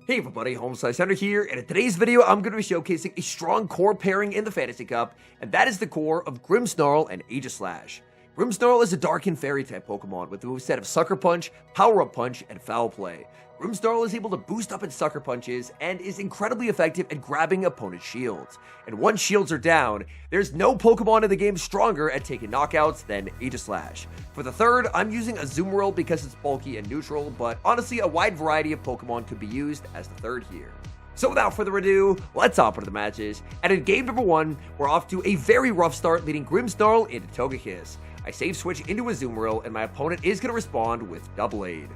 Hey everybody, HomeSliceHenry here, and in today's video, I'm going to be showcasing a strong core pairing in the Fantasy Cup, and that is the core of Grimmsnarl and Aegislash. Grimmsnarl is a Dark and Fairy type Pokemon with a moveset of Sucker Punch, Power Up Punch, and Foul Play. Grimmsnarl is able to boost up its Sucker Punches and is incredibly effective at grabbing opponent's shields. And once shields are down, there's no Pokemon in the game stronger at taking knockouts than Aegislash. For the third, I'm using Azumarill because it's bulky and neutral, but honestly a wide variety of Pokemon could be used as the third here. So without further ado, let's hop into the matches. And in game number 1, we're off to a very rough start leading Grimmsnarl into Togekiss. I save switch into Azumarill and my opponent is going to respond with Doublade.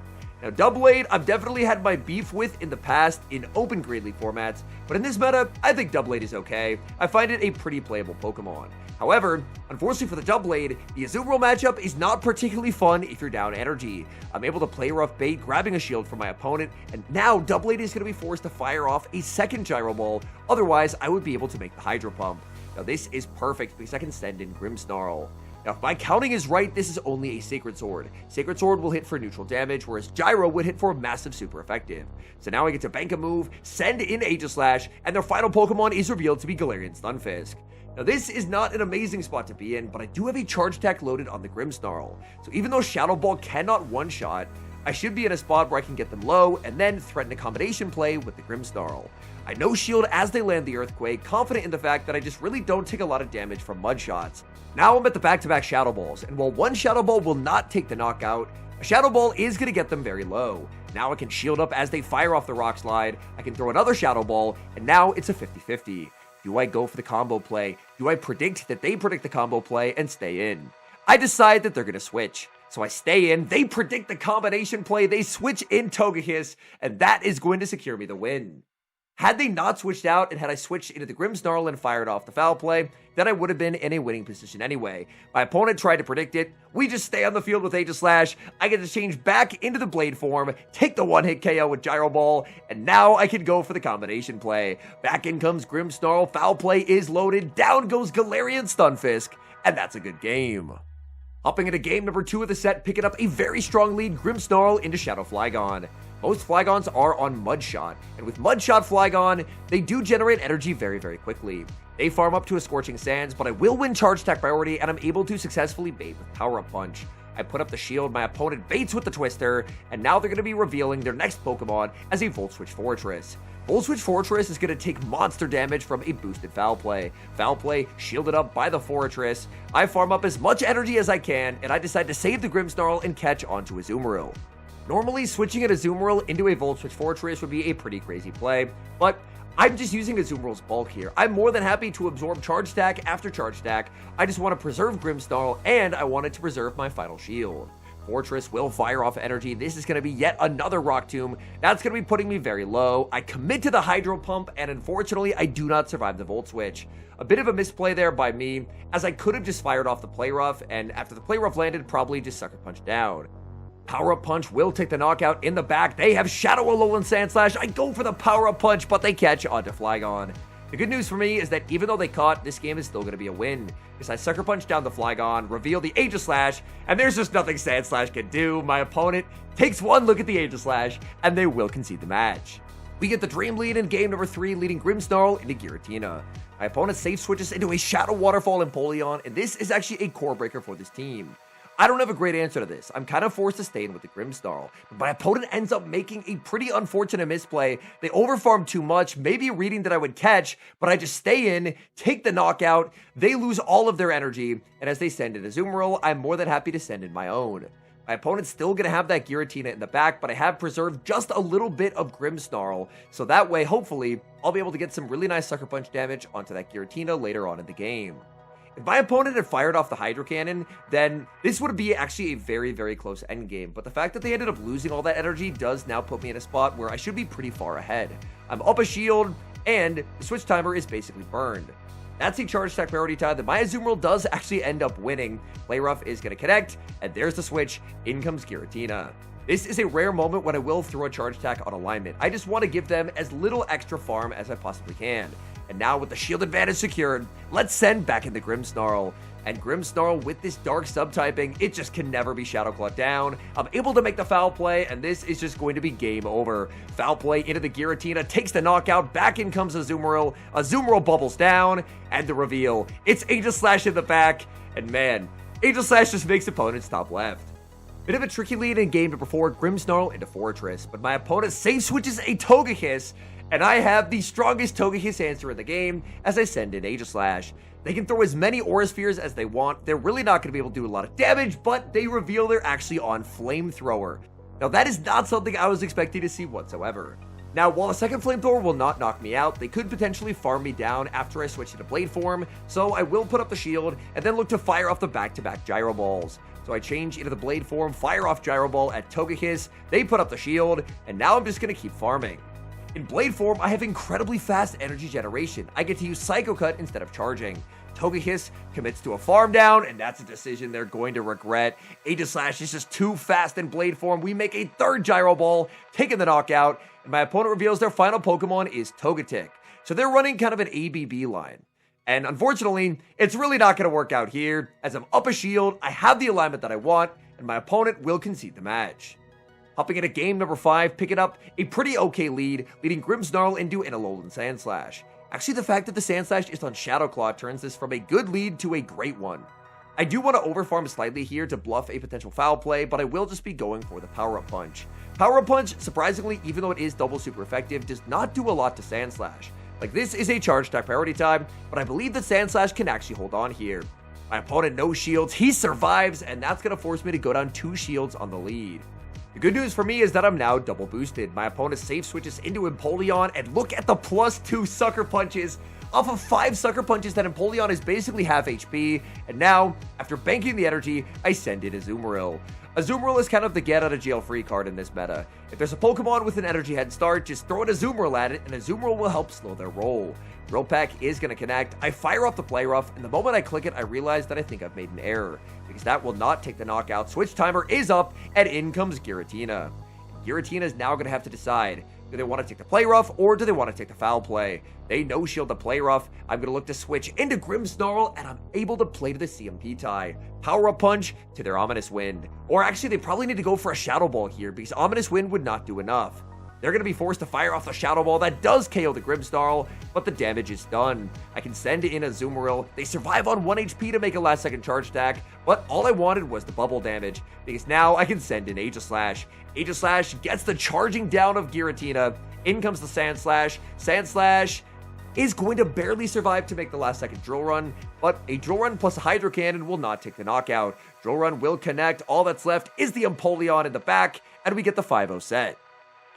Now, Doublade, I've definitely had my beef with in the past in open Great League formats, but in this meta, I think Doublade is okay. I find it a pretty playable Pokemon. However, unfortunately for the Doublade, the Azumarill matchup is not particularly fun if you're down energy. I'm able to play rough bait, grabbing a shield from my opponent, and now Doublade is going to be forced to fire off a second Gyro Ball, otherwise I would be able to make the Hydro Pump. Now this is perfect because I can send in Grimmsnarl. Now, if my counting is right, this is only a Sacred Sword. Sacred Sword will hit for neutral damage, whereas Gyro would hit for massive super effective. So now I get to bank a move, send in Aegislash, and their final Pokemon is revealed to be Galarian Stunfisk. Now, this is not an amazing spot to be in, but I do have a Charge Attack loaded on the Grimmsnarl. So even though Shadow Ball cannot one-shot, I should be in a spot where I can get them low and then threaten a combination play with the Grimmsnarl. I no shield as they land the Earthquake, confident in the fact that I just really don't take a lot of damage from mud shots. Now I'm at the back-to-back Shadow Balls, and while one Shadow Ball will not take the knockout, a Shadow Ball is going to get them very low. Now I can shield up as they fire off the Rock Slide, I can throw another Shadow Ball, and now it's a 50-50. Do I go for the combo play? Do I predict that they predict the combo play and stay in? I decide that they're going to switch. So I stay in, they predict the combination play, they switch in Togekiss, and that is going to secure me the win. Had they not switched out and had I switched into the Grimmsnarl and fired off the Foul Play, then I would have been in a winning position anyway. My opponent tried to predict it, we just stay on the field with Aegislash, I get to change back into the Blade form, take the one-hit KO with Gyro Ball, and now I can go for the combination play. Back in comes Grimmsnarl, Foul Play is loaded, down goes Galarian Stunfisk, and that's a good game. Hopping into game number 2 of the set, picking up a very strong lead, Grimmsnarl into Shadow Flygon. Most Flygons are on Mudshot, and with Mudshot Flygon, they do generate energy very, very quickly. They farm up to a Scorching Sands, but I will win Charge Attack priority, and I'm able to successfully bait with Power Up Punch. I put up the shield, my opponent baits with the Twister, and now they're going to be revealing their next Pokemon as a Volt Switch Fortress. Volt Switch Fortress is going to take monster damage from a boosted Foul Play. Foul Play shielded up by the Fortress. I farm up as much energy as I can, and I decide to save the Grimmsnarl and catch onto Azumarill. Normally, switching an Azumarill into a Volt Switch Fortress would be a pretty crazy play, but I'm just using Azumarill's bulk here. I'm more than happy to absorb Charge Attack after Charge Attack. I just want to preserve Grimmsnarl, and I wanted to preserve my final shield. Fortress will fire off energy. This is going to be yet another Rock Tomb. That's going to be putting me very low. I commit to the Hydro Pump, and unfortunately, I do not survive the Volt Switch. A bit of a misplay there by me, as I could have just fired off the Play Rough, and after the Play Rough landed, probably just Sucker Punch down. Power Up Punch will take the knockout in the back. They have Shadow Alolan Sandslash. I go for the Power Up Punch, but they catch onto Flygon. The good news for me is that even though they caught, this game is still going to be a win. Because I Sucker Punch down the Flygon, reveal the Aegislash, and there's just nothing Sandslash can do. My opponent takes one look at the Aegislash, and they will concede the match. We get the Dream Lead in game number 3, leading Grimmsnarl into Giratina. My opponent safe switches into a Shadow Waterfall Empoleon, and this is actually a core breaker for this team. I don't have a great answer to this. I'm kind of forced to stay in with the Grimmsnarl, but my opponent ends up making a pretty unfortunate misplay. They overfarm too much, maybe reading that I would catch, but I just stay in, take the knockout, they lose all of their energy, and as they send in Azumarill, I'm more than happy to send in my own. My opponent's still going to have that Giratina in the back, but I have preserved just a little bit of Grimmsnarl, so that way, hopefully, I'll be able to get some really nice Sucker Punch damage onto that Giratina later on in the game. If my opponent had fired off the Hydro Cannon, then this would be actually a very, very close endgame, but the fact that they ended up losing all that energy does now put me in a spot where I should be pretty far ahead. I'm up a shield, and the switch timer is basically burned. That's a Charge Attack priority tie that my Azumarill does actually end up winning. Play Rough is going to connect, and there's the switch. In comes Giratina. This is a rare moment when I will throw a Charge Attack on alignment. I just want to give them as little extra farm as I possibly can. And now with the shield advantage secured, let's send back in the Grimmsnarl. And Grimmsnarl with this dark subtyping, it just can never be Shadow Claw down. I'm able to make the foul play, and this is just going to be game over. Foul play into the Giratina, takes the knockout, back in comes Azumarill. Azumarill bubbles down, and the reveal. It's Aegislash in the back, and man, Aegislash just makes opponents top left. Bit of a tricky lead in game number 4, Grimmsnarl into Fortress, but my opponent safe switches a Togekiss, and I have the strongest Togekiss answer in the game as I send in Aegislash. They can throw as many Aura Spheres as they want. They're really not going to be able to do a lot of damage, but they reveal they're actually on Flamethrower. Now, that is not something I was expecting to see whatsoever. Now, while the second Flamethrower will not knock me out, they could potentially farm me down after I switch into Blade form, so I will put up the shield and then look to fire off the back-to-back Gyro Balls. So I change into the Blade form, fire off Gyro Ball at Togekiss, they put up the shield, and now I'm just going to keep farming. In Blade form, I have incredibly fast energy generation. I get to use Psycho Cut instead of charging. Togekiss commits to a farm down, and that's a decision they're going to regret. Aegislash is just too fast in Blade form. We make a third Gyro Ball, taking the knockout, and my opponent reveals their final Pokemon is Togetic. So they're running kind of an ABB line. And unfortunately, it's really not going to work out here. As I'm up a shield, I have the alignment that I want, and my opponent will concede the match. Hopping into game number 5, picking up a pretty okay lead, leading Grimmsnarl into an Alolan Sandslash. Actually, the fact that the Sandslash is on Shadow Claw turns this from a good lead to a great one. I do want to overfarm slightly here to bluff a potential foul play, but I will just be going for the Power-Up Punch. Power-Up Punch, surprisingly, even though it is double super effective, does not do a lot to Sandslash. Like, this is a charge type priority time, but I believe that Sandslash can actually hold on here. My opponent no shields, he survives, and that's going to force me to go down 2 shields on the lead. The good news for me is that I'm now double boosted. My opponent safe switches into Empoleon, and look at the +2 Sucker Punches. Off of 5 Sucker Punches, that Empoleon is basically half HP, and now, after banking the energy, I send in Azumarill. Azumarill is kind of the get-out-of-jail-free card in this meta. If there's a Pokemon with an energy head start, just throw an Azumarill at it, and Azumarill will help slow their roll. Drill Peck is going to connect. I fire off the Play Rough, and the moment I click it, I realize that I think I've made an error, because that will not take the knockout. Switch timer is up, and in comes Giratina. Giratina is now going to have to decide, do they want to take the Play Rough, or do they want to take the foul play? They no-shield the Play Rough. I'm going to look to switch into Grimmsnarl, and I'm able to play to the CMP tie. Power-Up Punch to their Ominous Wind. Or actually, they probably need to go for a Shadow Ball here, because Ominous Wind would not do enough. They're going to be forced to fire off the Shadow Ball. That does KO the Grimmsnarl, but the damage is done. I can send in a Azumarill. They survive on 1 HP to make a last-second charge attack, but all I wanted was the bubble damage, because now I can send in Aegislash. Aegislash gets the charging down of Giratina. In comes the Sandslash. Sandslash is going to barely survive to make the last-second Drill Run, but a Drill Run plus a Hydro Cannon will not take the knockout. Drill Run will connect. All that's left is the Empoleon in the back, and we get the 5-0 set.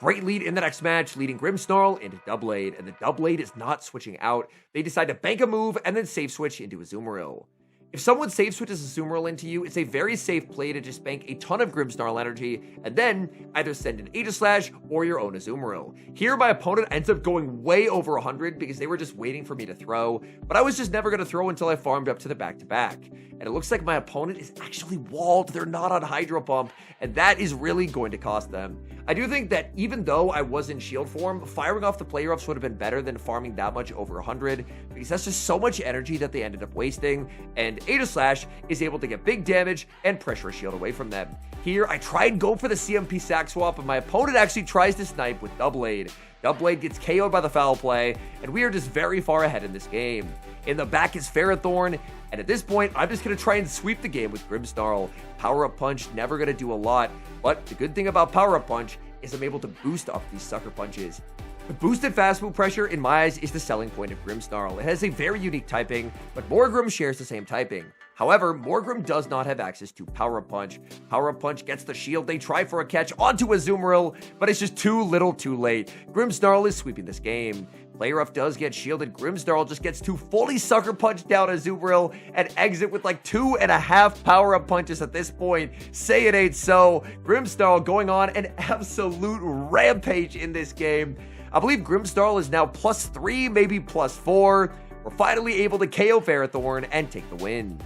Great lead in the next match, leading Grimmsnarl into Doublade, and the Doublade is not switching out. They decide to bank a move and then safe switch into Azumarill. If someone safe switches Azumarill into you, it's a very safe play to just bank a ton of Grimmsnarl energy, and then either send an Aegislash or your own Azumarill. Here, my opponent ends up going way over 100 because they were just waiting for me to throw, but I was just never going to throw until I farmed up to the back-to-back. And it looks like my opponent is actually walled. They're not on Hydro Pump, and that is really going to cost them. I do think that even though I was in shield form, firing off the Play Roughs would have been better than farming that much over 100, because that's just so much energy that they ended up wasting, and Aegislash is able to get big damage and pressure a shield away from them. Here, I try and go for the CMP sack swap, but my opponent actually tries to snipe with Doublade. Doublade gets KO'd by the foul play, and we are just very far ahead in this game. In the back is Ferrothorn, and at this point, I'm just going to try and sweep the game with Grimmsnarl. Power-Up Punch, never going to do a lot, but the good thing about Power-Up Punch is I'm able to boost up these Sucker Punches. The boosted fast move pressure, in my eyes, is the selling point of Grimmsnarl. It has a very unique typing, but Morgrem shares the same typing. However, Morgrem does not have access to Power-Up Punch. Power-Up Punch gets the shield. They try for a catch onto Azumarill, but it's just too little too late. Grimmsnarl is sweeping this game. Play Rough does get shielded. Grimmsnarl just gets to fully Sucker Punch down Azumarill and exit with like 2.5 Power-Up Punches at this point. Say it ain't so. Grimmsnarl going on an absolute rampage in this game. I believe Grimmsnarl is now +3, maybe +4. We're finally able to KO Ferrothorn and take the win.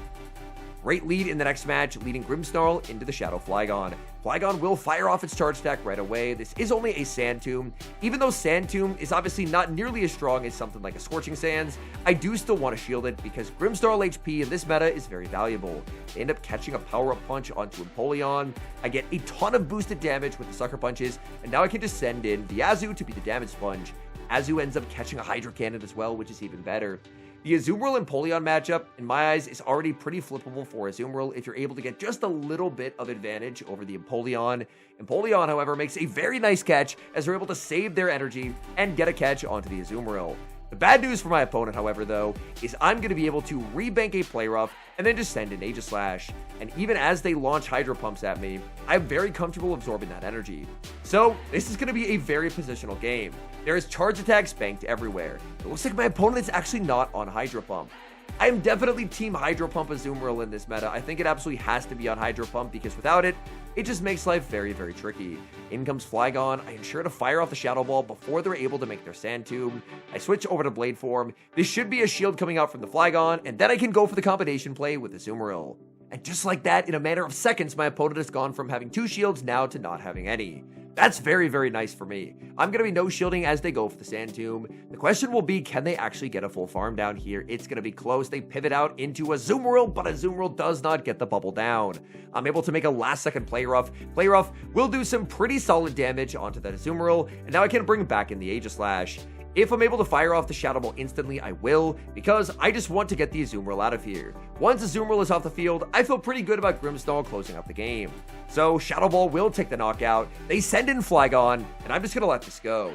Great lead in the next match, leading Grimmsnarl into the Shadow Flygon. Flygon will fire off its charge attack right away. This is only a Sand Tomb. Even though Sand Tomb is obviously not nearly as strong as something like a Scorching Sands, I do still want to shield it because Grimmsnarl HP in this meta is very valuable. They end up catching a power-up punch onto Empoleon. I get a ton of boosted damage with the Sucker Punches, and now I can just send in the Azu to be the damage sponge. Azu ends up catching a Hydro Cannon as well, which is even better. The Azumarill and Empoleon matchup, in my eyes, is already pretty flippable for Azumarill if you're able to get just a little bit of advantage over the Empoleon. Empoleon, however, makes a very nice catch as they're able to save their energy and get a catch onto the Azumarill. The bad news for my opponent, however, though, is I'm going to be able to rebank a Play Rough and then just send in Aegislash. And even as they launch Hydro Pumps at me, I'm very comfortable absorbing that energy. So, this is going to be a very positional game. There is charge attacks banked everywhere. It looks like my opponent is actually not on Hydro Pump. I am definitely Team Hydro Pump Azumarill in this meta. I think it absolutely has to be on Hydro Pump because without it, it just makes life very, very tricky. In comes Flygon. I ensure to fire off the Shadow Ball before they're able to make their Sand Tomb. I switch over to Blade Form. This should be a shield coming out from the Flygon, and then I can go for the combination play with the Azumarill. And just like that, in a matter of seconds, my opponent has gone from having 2 shields now to not having any. That's very, very nice for me. I'm going to be no shielding as they go for the Sand Tomb. The question will be, can they actually get a full farm down here? It's going to be close. They pivot out into Azumarill, but Azumarill does not get the bubble down. I'm able to make a last-second Play Rough. Play Rough will do some pretty solid damage onto that Azumarill, and now I can bring back in the Aegislash. If I'm able to fire off the Shadow Ball instantly, I will, because I just want to get the Azumarill out of here. Once Azumarill is off the field, I feel pretty good about Grimmsnarl closing out the game. So, Shadow Ball will take the knockout, they send in Flygon, and I'm just going to let this go.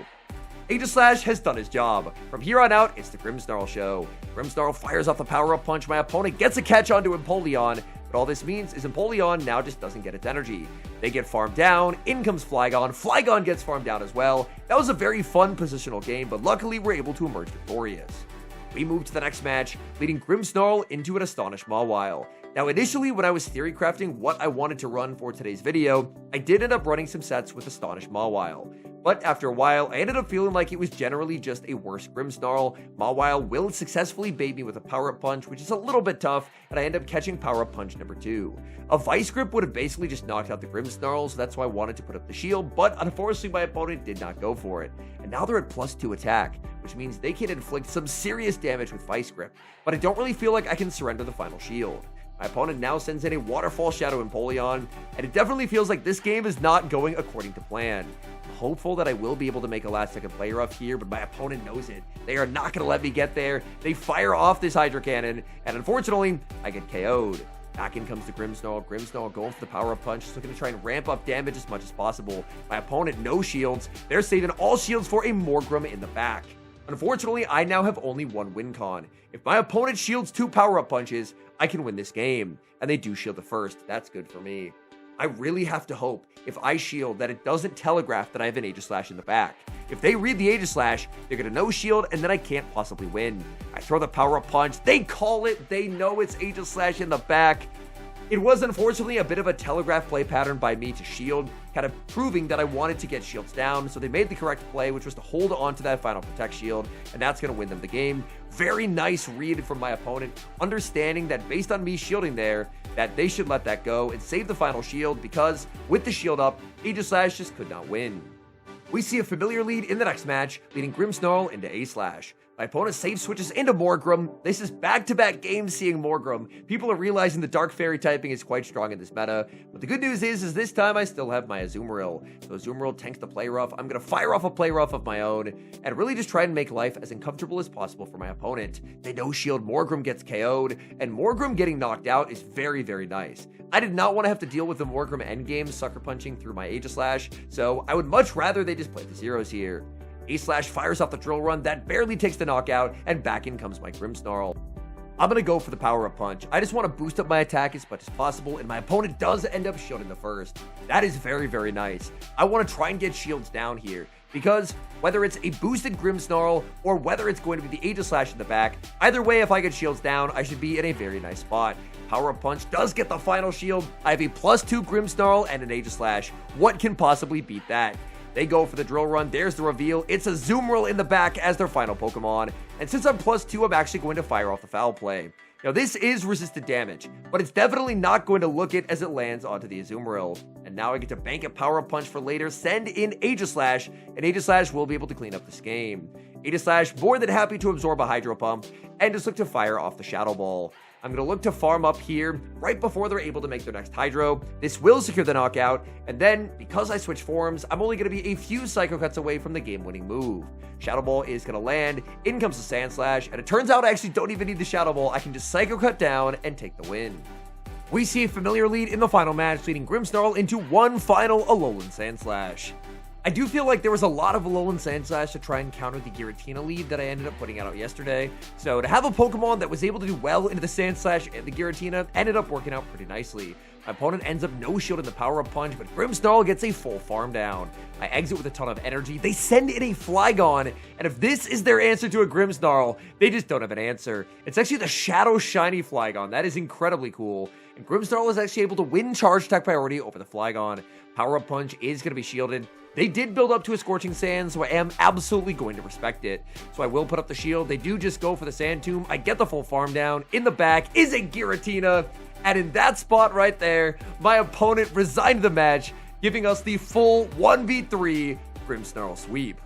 Aegislash has done his job. From here on out, it's the Grimmsnarl show. Grimmsnarl fires off the power-up punch, my opponent gets a catch onto Empoleon, but all this means is Empoleon now just doesn't get its energy. They get farmed down, in comes Flygon, Flygon gets farmed down as well. That was a very fun positional game, but luckily we're able to emerge victorious. We move to the next match, leading Grimmsnarl into an Astonished Mawile. Now initially when I was theory crafting what I wanted to run for today's video, I did end up running some sets with Astonished Mawile. But after a while, I ended up feeling like it was generally just a worse Grimmsnarl. Mawile will successfully bait me with a power-up punch, which is a little bit tough, and I end up catching power-up punch number 2. A Vice Grip would have basically just knocked out the Grimmsnarl, so that's why I wanted to put up the shield, but unfortunately my opponent did not go for it. And now they're at +2 attack, which means they can inflict some serious damage with Vice Grip, but I don't really feel like I can surrender the final shield. My opponent now sends in a Waterfall Shadow Empoleon, and it definitely feels like this game is not going according to plan. I'm hopeful that I will be able to make a last-second Play Rough here, but my opponent knows it. They are not going to let me get there. They fire off this Hydro Cannon, and unfortunately, I get KO'd. Back in comes the Grimmsnarl. Grimmsnarl going for the power-up punch, so going to try and ramp up damage as much as possible. My opponent, no shields. They're saving all shields for a Morgrim in the back. Unfortunately, I now have only 1 win con. If my opponent shields 2 power-up punches, I can win this game. And they do shield the first. That's good for me. I really have to hope, if I shield, that it doesn't telegraph that I have an Aegislash in the back. If they read the Aegislash, they're going to no shield, and then I can't possibly win. I throw the power-up punch. They call it. They know it's Aegislash in the back. It was unfortunately a bit of a telegraph play pattern by me to shield, kind of proving that I wanted to get shields down, so they made the correct play, which was to hold on to that final protect shield, and that's going to win them the game. Very nice read from my opponent, understanding that based on me shielding there, that they should let that go and save the final shield, because with the shield up, Aegislash just could not win. We see a familiar lead in the next match, leading Grimmsnarl into Aegislash. My opponent save switches into Morgrim. This is back-to-back games seeing Morgrim. People are realizing the Dark Fairy typing is quite strong in this meta. But the good news is this time I still have my Azumarill. So Azumarill tanks the Play Rough. I'm going to fire off a Play Rough of my own and really just try and make life as uncomfortable as possible for my opponent. They no shield, Morgrim gets KO'd, and Morgrim getting knocked out is very, very nice. I did not want to have to deal with the Morgrim endgame sucker punching through my Aegislash, so I would much rather they just play the zeros here. Aegislash fires off the Drill Run, that barely takes the knockout, and back in comes my Grimmsnarl. I'm going to go for the power-up punch. I just want to boost up my attack as much as possible, and my opponent does end up shielding the first. That is very, very nice. I want to try and get shields down here, because whether it's a boosted Grimmsnarl or whether it's going to be the Aegislash in the back, either way, if I get shields down, I should be in a very nice spot. Power-up punch does get the final shield. I have a +2 Grimmsnarl and an Aegislash. What can possibly beat that? They go for the drill run. There's the reveal. It's a Grimmsnarl in the back as their final Pokemon. And since I'm +2, I'm actually going to fire off the Foul Play. Now, this is resisted damage, but it's definitely not going to look it as it lands onto the Grimmsnarl. And now I get to bank a Power-Up Punch for later, send in Aegislash, and Aegislash will be able to clean up this game. Aegislash more than happy to absorb a Hydro Pump, and just look to fire off the Shadow Ball. I'm going to look to farm up here right before they're able to make their next Hydro. This will secure the knockout, and then, because I switch forms, I'm only going to be a few Psycho Cuts away from the game-winning move. Shadow Ball is going to land, in comes the Sandslash, and it turns out I actually don't even need the Shadow Ball. I can just Psycho Cut down and take the win. We see a familiar lead in the final match, leading Grimmsnarl into one final Alolan Sandslash. I do feel like there was a lot of Alolan Sandslash to try and counter the Giratina lead that I ended up putting out yesterday. So to have a Pokemon that was able to do well into the Sandslash and the Giratina ended up working out pretty nicely. My opponent ends up no-shielding the Power-Up Punch, but Grimmsnarl gets a full farm down. I exit with a ton of energy. They send in a Flygon, and if this is their answer to a Grimmsnarl, they just don't have an answer. It's actually the Shadow Shiny Flygon. That is incredibly cool. And Grimmsnarl is actually able to win Charge Attack priority over the Flygon. Power-Up Punch is going to be shielded. They did build up to a Scorching Sand, so I am absolutely going to respect it. So I will put up the shield. They do just go for the Sand Tomb. I get the full farm down. In the back is a Giratina. And in that spot right there, my opponent resigned the match, giving us the full 1v3 Grimmsnarl sweep.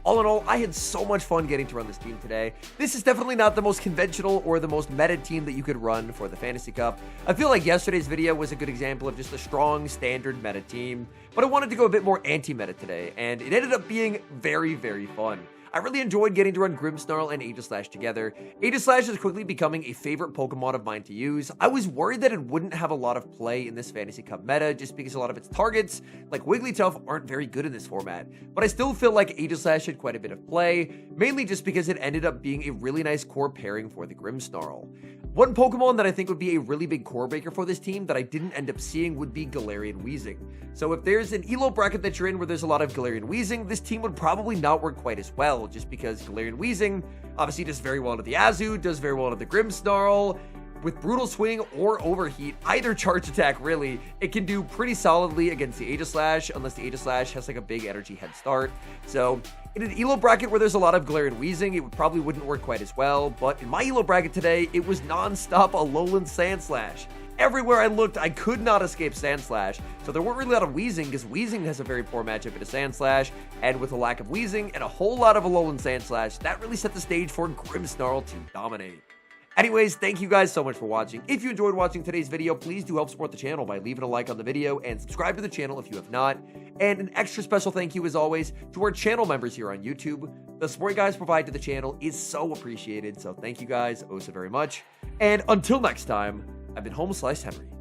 All in all, I had so much fun getting to run this team today. This is definitely not the most conventional or the most meta team that you could run for the Fantasy Cup. I feel like yesterday's video was a good example of just a strong, standard meta team, but I wanted to go a bit more anti-meta today, and it ended up being very, very fun. I really enjoyed getting to run Grimmsnarl and Aegislash together. Aegislash is quickly becoming a favorite Pokemon of mine to use. I was worried that it wouldn't have a lot of play in this Fantasy Cup meta just because a lot of its targets, like Wigglytuff, aren't very good in this format. But I still feel like Aegislash had quite a bit of play, mainly just because it ended up being a really nice core pairing for the Grimmsnarl. One Pokemon that I think would be a really big core breaker for this team that I didn't end up seeing would be Galarian Weezing. So if there's an ELO bracket that you're in where there's a lot of Galarian Weezing, this team would probably not work quite as well, just because Galarian Weezing obviously does very well to the Azu, does very well to the Grimmsnarl. With Brutal Swing or Overheat, either charge attack really, it can do pretty solidly against the Aegislash, unless the Aegislash has like a big energy head start. So in an ELO bracket where there's a lot of Galarian Weezing, it probably wouldn't work quite as well, but in my ELO bracket today, it was non-stop Alolan Sandslash. Everywhere I looked, I could not escape Sandslash, so there weren't really a lot of Weezing, because Weezing has a very poor matchup in a Sandslash, and with a lack of Weezing and a whole lot of Alolan Sandslash, that really set the stage for Grimmsnarl to dominate. Anyways, thank you guys so much for watching. If you enjoyed watching today's video, please do help support the channel by leaving a like on the video and subscribe to the channel if you have not. And an extra special thank you, as always, to our channel members here on YouTube. The support you guys provide to the channel is so appreciated, so thank you guys oh so very much. And until next time, I've been HomeSliceHenry.